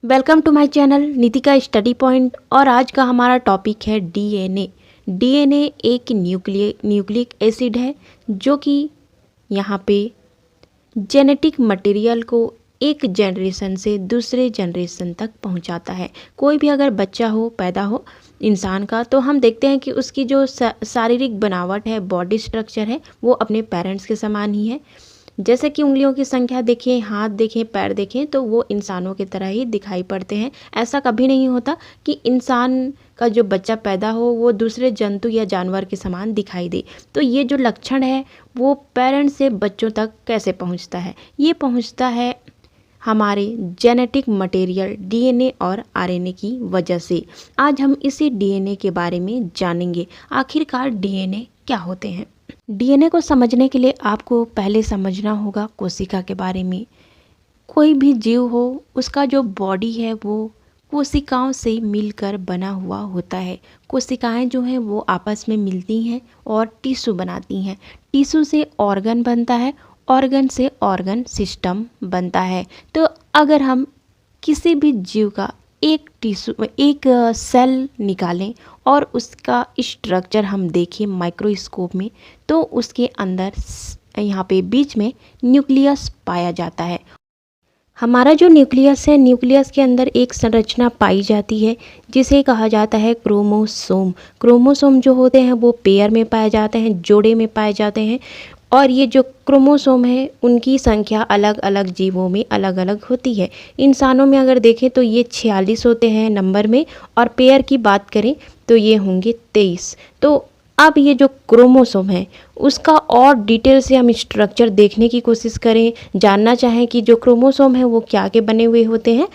Welcome to my channel Nitika study point. और आज का हमारा टॉपिक है डीएनए। डीएनए एक न्यूक्लिक एसिड है जो कि यहाँ पे जेनेटिक मटेरियल को एक जनरेशन से दूसरे जनरेशन तक पहुँचाता है। कोई भी अगर बच्चा हो, पैदा हो इंसान का, तो हम देखते हैं कि उसकी जो शारीरिक बनावट है, बॉडी स्ट्रक्चर है, वो अपने पेरेंट्स के समान ही है। जैसे कि उंगलियों की संख्या देखें, हाथ देखें, पैर देखें, तो वो इंसानों की तरह ही दिखाई पड़ते हैं। ऐसा कभी नहीं होता कि इंसान का जो बच्चा पैदा हो वो दूसरे जंतु या जानवर के समान दिखाई दे। तो ये जो लक्षण है वो पेरेंट्स से बच्चों तक कैसे पहुंचता है? ये पहुंचता है हमारे जेनेटिक मटेरियल डीएनए और आरएनए की वजह से। आज हम इसी डीएनए के बारे में जानेंगे। आखिरकार डीएनए क्या होते हैं? डीएनए को समझने के लिए आपको पहले समझना होगा कोशिका के बारे में। कोई भी जीव हो, उसका जो बॉडी है वो कोशिकाओं से मिलकर बना हुआ होता है। कोशिकाएं जो हैं वो आपस में मिलती हैं और टिश्यू बनाती हैं। टिश्यू से ऑर्गन बनता है, ऑर्गन से ऑर्गन सिस्टम बनता है। तो अगर हम किसी भी जीव का एक सेल निकालें और उसका स्ट्रक्चर हम देखें माइक्रोस्कोप में, तो उसके अंदर यहाँ पे बीच में न्यूक्लियस पाया जाता है। हमारा जो न्यूक्लियस है, न्यूक्लियस के अंदर एक संरचना पाई जाती है जिसे कहा जाता है क्रोमोसोम। क्रोमोसोम जो होते हैं वो पेयर में पाए जाते हैं, जोड़े में पाए जाते हैं। और ये जो क्रोमोसोम है उनकी संख्या अलग अलग जीवों में अलग अलग होती है। इंसानों में अगर देखें तो ये 46 होते हैं नंबर में, और पेयर की बात करें तो ये होंगे 23। तो अब ये जो क्रोमोसोम है उसका और डिटेल से हम स्ट्रक्चर देखने की कोशिश करें, जानना चाहें कि जो क्रोमोसोम है वो क्या के बने हुए होते हैं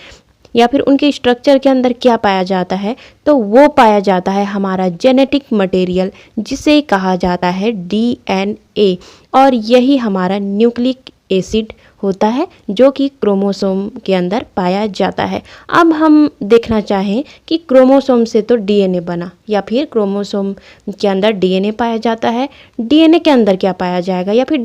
या फिर उनके स्ट्रक्चर के अंदर क्या पाया जाता है, तो वो पाया जाता है हमारा जेनेटिक मटेरियल जिसे कहा जाता है डीएनए। और यही हमारा न्यूक्लिक एसिड होता है जो कि क्रोमोसोम के अंदर पाया जाता है। अब हम देखना चाहें कि क्रोमोसोम से तो डीएनए बना, या फिर क्रोमोसोम के अंदर डीएनए पाया जाता है, डीएनए के अंदर क्या पाया जाएगा, या फिर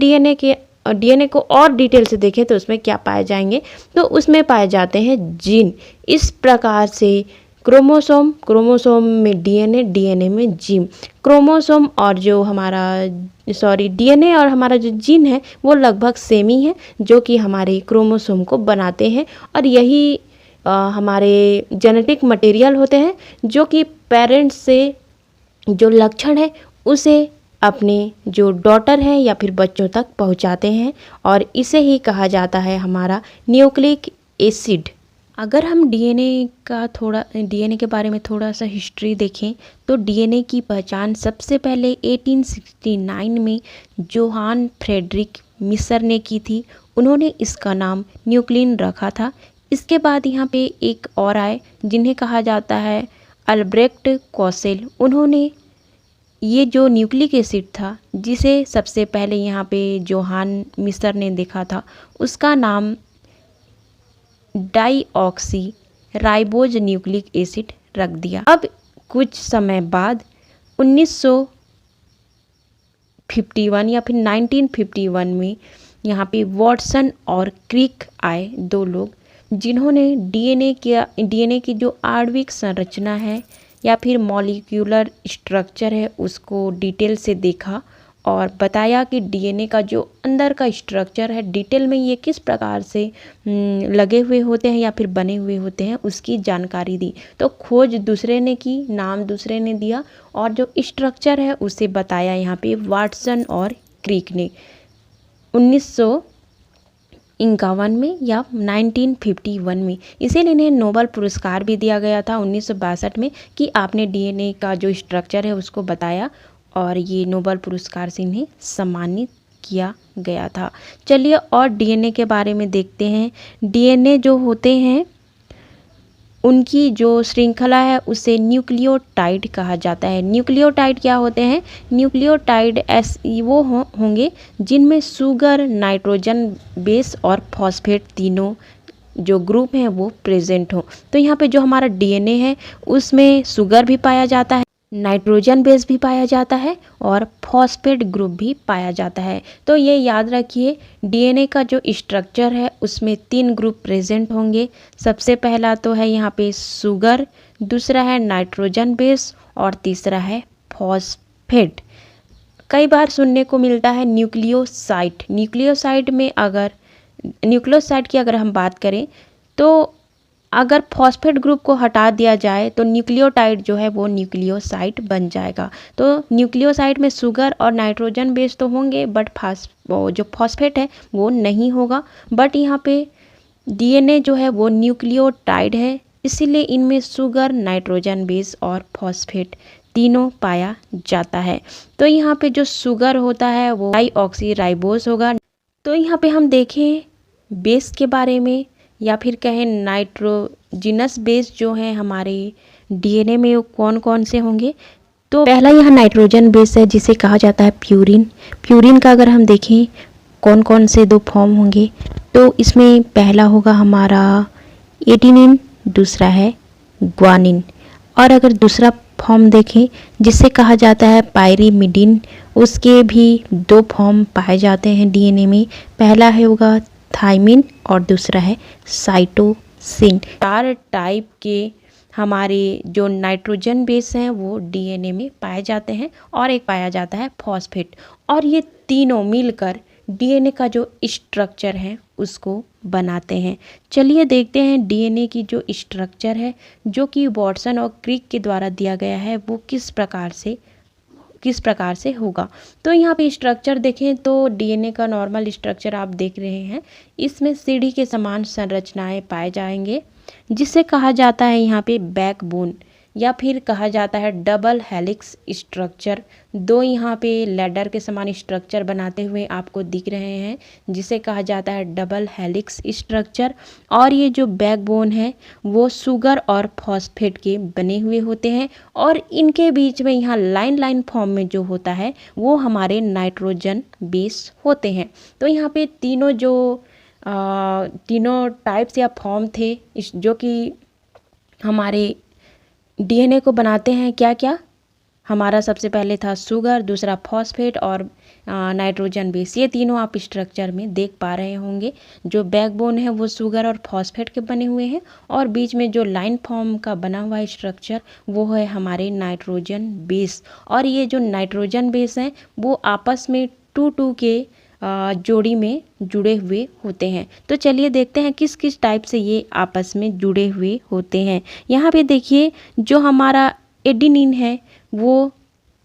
डीएनए को और डिटेल से देखें तो उसमें क्या पाए जाएंगे, तो उसमें पाए जाते हैं जीन। इस प्रकार से क्रोमोसोम में डीएनए में जीन। क्रोमोसोम और जो हमारा डीएनए और हमारा जो जीन है वो लगभग सेम ही है, जो कि हमारे क्रोमोसोम को बनाते हैं। और यही हमारे जेनेटिक मटेरियल होते हैं जो कि पेरेंट्स से जो लक्षण है उसे अपने जो डॉटर है या फिर बच्चों तक पहुंचाते हैं, और इसे ही कहा जाता है हमारा न्यूक्लिक एसिड। अगर हम डीएनए के बारे में थोड़ा सा हिस्ट्री देखें तो डीएनए की पहचान सबसे पहले 1869 में जोहान फ्रेडरिक मिसर ने की थी। उन्होंने इसका नाम न्यूक्लिन रखा था। इसके बाद यहाँ पे एक और आए जिन्हें कहा जाता है अल्ब्रेक्ट कॉसेल। उन्होंने ये जो न्यूक्लिक एसिड था जिसे सबसे पहले यहाँ पे जोहान मिसर ने देखा था, उसका नाम डाईऑक्सी राइबोज न्यूक्लिक एसिड रख दिया। अब कुछ समय बाद 1951 या फिर 1951 में यहाँ पे वॉटसन और क्रिक आए, दो लोग, जिन्होंने डीएनए की जो आणविक संरचना है या फिर मॉलिक्यूलर स्ट्रक्चर है उसको डिटेल से देखा और बताया कि डीएनए का जो अंदर का स्ट्रक्चर है डिटेल में ये किस प्रकार से लगे हुए होते हैं या फिर बने हुए होते हैं उसकी जानकारी दी। तो खोज दूसरे ने की, नाम दूसरे ने दिया, और जो स्ट्रक्चर है उसे बताया यहाँ पे वाटसन और क्रिक ने 1951 में या 1951 में। इसीलिए इन्हें नोबेल पुरस्कार भी दिया गया था 1962 में कि आपने डीएनए का जो स्ट्रक्चर है उसको बताया, और ये नोबेल पुरस्कार से इन्हें सम्मानित किया गया था। चलिए और डीएनए के बारे में देखते हैं। डीएनए जो होते हैं उनकी जो श्रृंखला है उसे न्यूक्लियोटाइड कहा जाता है। न्यूक्लियोटाइड क्या होते हैं? न्यूक्लियोटाइड वो होंगे जिनमें शुगर, नाइट्रोजन बेस और फॉस्फेट तीनों जो ग्रुप हैं वो प्रेजेंट हो। तो यहाँ पे जो हमारा डीएनए है उसमें शुगर भी पाया जाता है, नाइट्रोजन बेस भी पाया जाता है और फॉस्फेट ग्रुप भी पाया जाता है। तो ये याद रखिए, डीएनए का जो स्ट्रक्चर है उसमें 3 ग्रुप प्रेजेंट होंगे। सबसे पहला तो है यहाँ पे शुगर, दूसरा है नाइट्रोजन बेस और तीसरा है फॉस्फेट। कई बार सुनने को मिलता है न्यूक्लियोसाइड। न्यूक्लियोसाइड की अगर हम बात करें तो अगर फॉस्फेट ग्रुप को हटा दिया जाए तो न्यूक्लियोटाइड जो है वो न्यूक्लियोसाइड बन जाएगा। तो न्यूक्लियोसाइड में शुगर और नाइट्रोजन बेस तो होंगे, बट जो फॉस्फेट है वो नहीं होगा। बट यहाँ पे डीएनए जो है वो न्यूक्लियोटाइड है, इसीलिए इनमें शुगर, नाइट्रोजन बेस और फॉस्फेट तीनों पाया जाता है। तो यहाँ पे जो शुगर होता है वो डाईऑक्सीराइबोस होगा। तो यहाँ पे हम देखें बेस के बारे में, या फिर कहें नाइट्रोजिनस बेस जो है हमारे डीएनए में वो कौन कौन से होंगे। तो पहला यहाँ नाइट्रोजन बेस है जिसे कहा जाता है प्यूरिन। प्यूरिन का अगर हम देखें कौन कौन से 2 फॉर्म होंगे, तो इसमें पहला होगा हमारा एडिनिन, दूसरा है ग्वानिन। और अगर दूसरा फॉर्म देखें जिसे कहा जाता है पायरीमिडिन, उसके भी 2 फॉर्म पाए जाते हैं डीएनए में। पहला है होगा थाइमिन और दूसरा है साइटोसिन। 4 टाइप के हमारे जो नाइट्रोजन बेस हैं वो डीएनए में पाए जाते हैं और एक पाया जाता है फॉस्फेट। और ये तीनों मिलकर डीएनए का जो स्ट्रक्चर है उसको बनाते हैं। चलिए देखते हैं डीएनए की जो स्ट्रक्चर है, जो कि वाटसन और क्रिक के द्वारा दिया गया है, वो किस प्रकार से होगा। तो यहाँ पे स्ट्रक्चर देखें तो डीएनए का नॉर्मल स्ट्रक्चर आप देख रहे हैं, इसमें सीढ़ी के समान संरचनाएं पाए जाएंगे, जिसे कहा जाता है यहाँ पे बैकबोन, या फिर कहा जाता है डबल हेलिक्स स्ट्रक्चर। 2 यहाँ पे लैडर के समान स्ट्रक्चर बनाते हुए आपको दिख रहे हैं, जिसे कहा जाता है डबल हेलिक्स स्ट्रक्चर। और ये जो बैकबोन है वो शुगर और फॉस्फेट के बने हुए होते हैं, और इनके बीच में यहाँ लाइन फॉर्म में जो होता है वो हमारे नाइट्रोजन बेस होते हैं। तो यहाँ पे तीनों टाइप्स या फॉर्म थे जो कि हमारे डीएनए को बनाते हैं। क्या क्या हमारा सबसे पहले था शुगर, दूसरा फॉस्फेट और नाइट्रोजन बेस। ये तीनों आप स्ट्रक्चर में देख पा रहे होंगे। जो बैकबोन है वो शुगर और फॉस्फेट के बने हुए हैं, और बीच में जो लाइन फॉर्म का बना हुआ स्ट्रक्चर वो है हमारे नाइट्रोजन बेस। और ये जो नाइट्रोजन बेस हैं वो आपस में 2-2 के जोड़ी में जुड़े हुए होते हैं। तो चलिए देखते हैं किस किस टाइप से ये आपस में जुड़े हुए होते हैं। यहाँ पे देखिए, जो हमारा एडिनिन है वो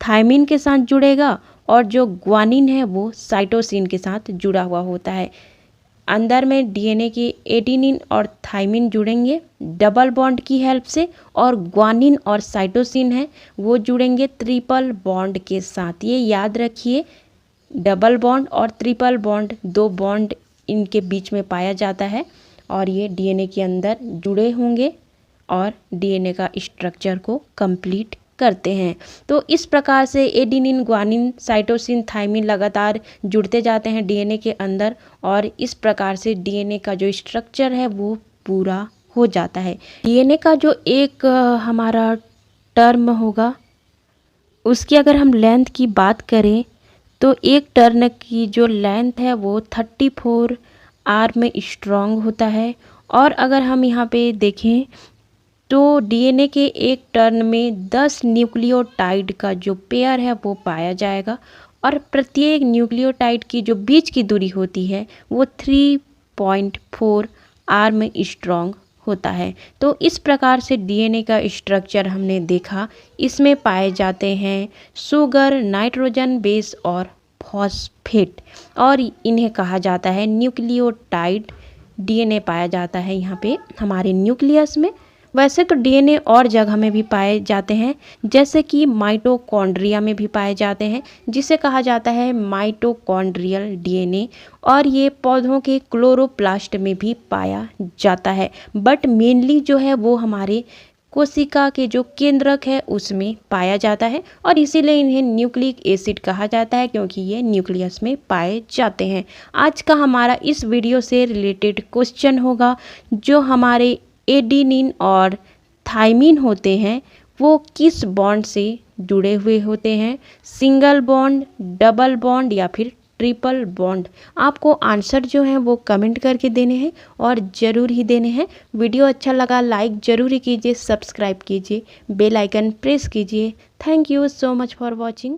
थायमिन के साथ जुड़ेगा, और जो ग्वानिन है वो साइटोसिन के साथ जुड़ा हुआ होता है। अंदर में डीएनए के एडिनिन और थायमिन जुड़ेंगे डबल बॉन्ड की हेल्प से, और ग्वानिन और साइटोसिन है वो जुड़ेंगे ट्रिपल बॉन्ड के साथ। ये याद रखिए, डबल बॉन्ड और ट्रिपल बॉन्ड 2 बॉन्ड इनके बीच में पाया जाता है, और ये डीएनए के अंदर जुड़े होंगे और डीएनए का स्ट्रक्चर को कंप्लीट करते हैं। तो इस प्रकार से एडिनिन, ग्वानिन, साइटोसिन, थायमिन लगातार जुड़ते जाते हैं डीएनए के अंदर, और इस प्रकार से डीएनए का जो स्ट्रक्चर है वो पूरा हो जाता है। डीएनए का जो एक हमारा टर्म होगा, उसकी अगर हम लेंथ की बात करें तो एक टर्न की जो लेंथ है वो 34 आर्म स्ट्रॉन्ग होता है। और अगर हम यहाँ पे देखें तो डीएनए के एक टर्न में 10 न्यूक्लियोटाइड का जो पेयर है वो पाया जाएगा, और प्रत्येक न्यूक्लियोटाइड की जो बीच की दूरी होती है वो 3.4 आर्म स्ट्रॉन्ग होता है। तो इस प्रकार से डीएनए का स्ट्रक्चर हमने देखा। इसमें पाए जाते हैं शुगर, नाइट्रोजन बेस और फॉस्फेट, और इन्हें कहा जाता है न्यूक्लियोटाइड। डीएनए पाया जाता है यहाँ पे हमारे न्यूक्लियस में। वैसे तो डीएनए और जगह में भी पाए जाते हैं, जैसे कि माइटोकॉन्ड्रिया में भी पाए जाते हैं, जिसे कहा जाता है माइटोकॉन्ड्रियल डीएनए, और ये पौधों के क्लोरोप्लास्ट में भी पाया जाता है। बट मेनली जो है वो हमारे कोशिका के जो केंद्रक है उसमें पाया जाता है, और इसीलिए इन्हें न्यूक्लिक एसिड कहा जाता है, क्योंकि ये न्यूक्लियस में पाए जाते हैं। आज का हमारा इस वीडियो से रिलेटेड क्वेश्चन होगा, जो हमारे एडिनिन और थायमिन होते हैं वो किस बॉन्ड से जुड़े हुए होते हैं, सिंगल बॉन्ड, डबल बॉन्ड या फिर ट्रिपल बॉन्ड। आपको आंसर जो है वो कमेंट करके देने हैं और ज़रूर ही देने हैं। वीडियो अच्छा लगा लाइक ज़रूर ही कीजिए, सब्सक्राइब कीजिए, बेल आइकन प्रेस कीजिए। Thank you so much for watching.